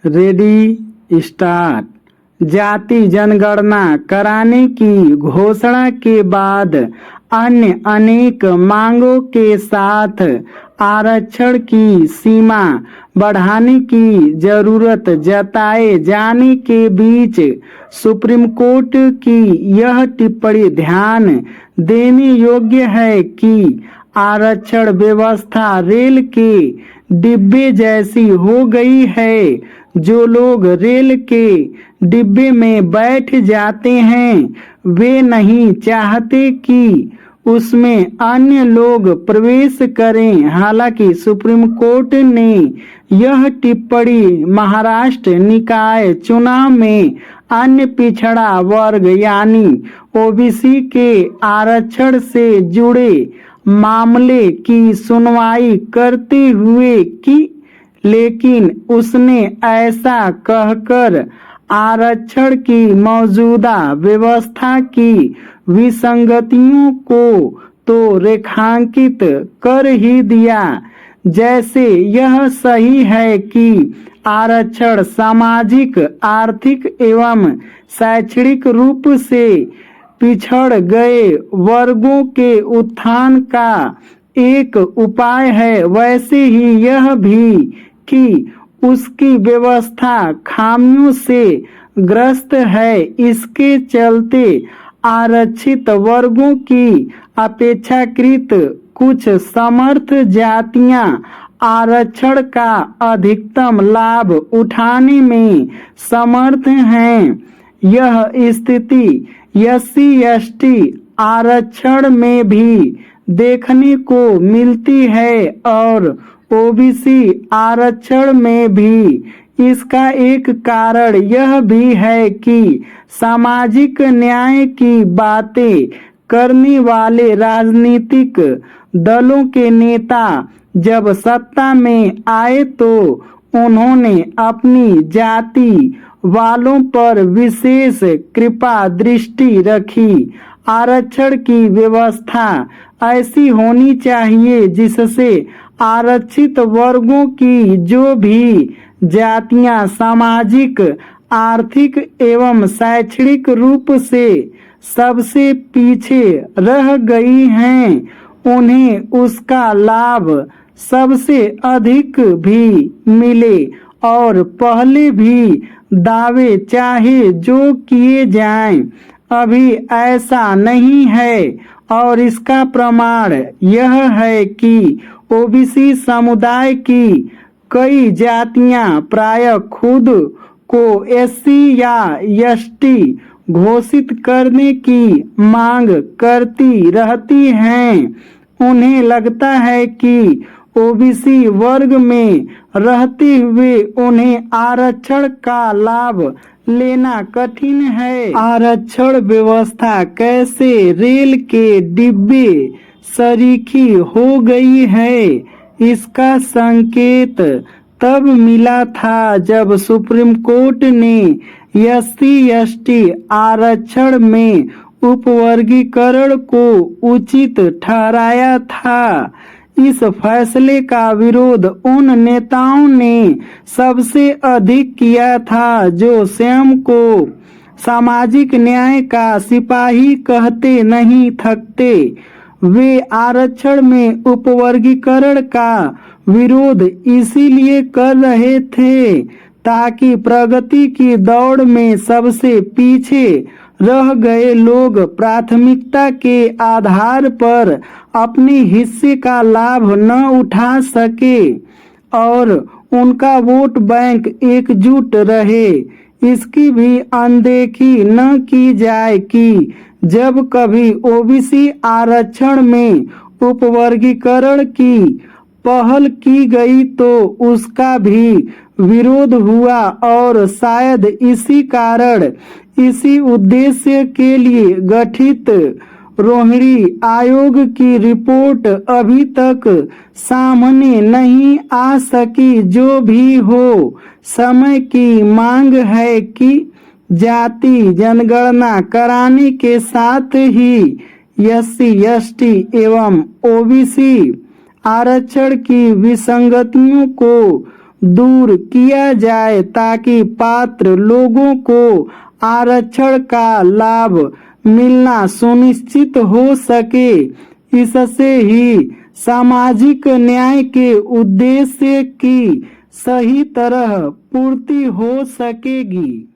Ready start. जाति जनगणना कराने की घोषणा के बाद अन्य अनेक मांगों के साथ आरक्षण की सीमा बढ़ाने की जरूरत जताए जाने के बीच सुप्रीम कोर्ट की यह टिप्पणी ध्यान देने योग्य है कि आरक्षण व्यवस्था रेल के डिब्बे जैसी हो गई है। जो लोग रेल के डिब्बे में बैठ जाते हैं वे नहीं चाहते कि उसमें अन्य लोग प्रवेश करें। हालांकि सुप्रीम कोर्ट ने यह टिप्पणी महाराष्ट्र निकाय चुनाव में अन्य पिछड़ा वर्ग यानी ओबीसी के आरक्षण से जुड़े मामले की सुनवाई करते हुए की, लेकिन उसने ऐसा कहकर आरक्षण की मौजूदा व्यवस्था की विसंगतियों को तो रेखांकित कर ही दिया, जैसे यह सही है कि आरक्षण सामाजिक, आर्थिक एवं शैक्षणिक रूप से पिछड़ गए वर्गों के उत्थान का एक उपाय है, वैसे ही यह भी कि उसकी व्यवस्था खामियों से ग्रस्त है। इसके चलते आरक्षित वर्गों की अपेक्षाकृत कुछ समर्थ जातियां आरक्षण का अधिकतम लाभ उठाने में समर्थ हैं। यह स्थिति SC/ST आरक्षण में भी देखने को मिलती है और ओबीसी आरक्षण में भी। इसका एक कारण यह भी है कि सामाजिक न्याय की बातें करने वाले राजनीतिक दलों के नेता जब सत्ता में आए तो उन्होंने अपनी जाति वालों पर विशेष कृपा दृष्टि रखी। आरक्षण की व्यवस्था ऐसी होनी चाहिए जिससे आरक्षित वर्गों की जो भी जातियां सामाजिक, आर्थिक एवं शैक्षणिक रूप से सबसे पीछे रह गई हैं उन्हें उसका लाभ सबसे अधिक भी मिले। और पहले भी दावे चाहे जो किए जाएं, अभी ऐसा नहीं है और इसका प्रमाण यह है कि ओबीसी समुदाय की कई जातियां प्राय खुद को SC या ST घोषित करने की मांग करती रहती हैं। उन्हें लगता है कि ओबीसी वर्ग में रहते हुए उन्हें आरक्षण का लाभ लेना कठिन है। आरक्षण व्यवस्था कैसे रेल के डिब्बे सरीखी हो गई है, इसका संकेत तब मिला था जब सुप्रीम कोर्ट ने SC/ST आरक्षण में उपवर्गीकरण को उचित ठहराया था। इस फैसले का विरोध उन नेताओं ने सबसे अधिक किया था जो स्वयं को सामाजिक न्याय का सिपाही कहते नहीं थकते। वे आरक्षण में उपवर्गीकरण का विरोध इसीलिए कर रहे थे ताकि प्रगति की दौड़ में सबसे पीछे रह गए लोग प्राथमिकता के आधार पर अपने हिस्से का लाभ न उठा सके और उनका वोट बैंक एकजुट रहे। इसकी भी अनदेखी न की जाए कि जब कभी ओबीसी आरक्षण में उपवर्गीकरण की पहल की गई तो उसका भी विरोध हुआ और शायद इसी कारण इसी उद्देश्य के लिए गठित रोहिणी आयोग की रिपोर्ट अभी तक सामने नहीं आ सकी। जो भी हो, समय की मांग है कि जाति जनगणना कराने के साथ ही SC/ST एवं ओबीसी आरक्षण की विसंगतियों को दूर किया जाए ताकि पात्र लोगों को आरक्षण का लाभ मिलना सुनिश्चित हो सके। इससे ही सामाजिक न्याय के उद्देश्य की सही तरह पूर्ति हो सकेगी।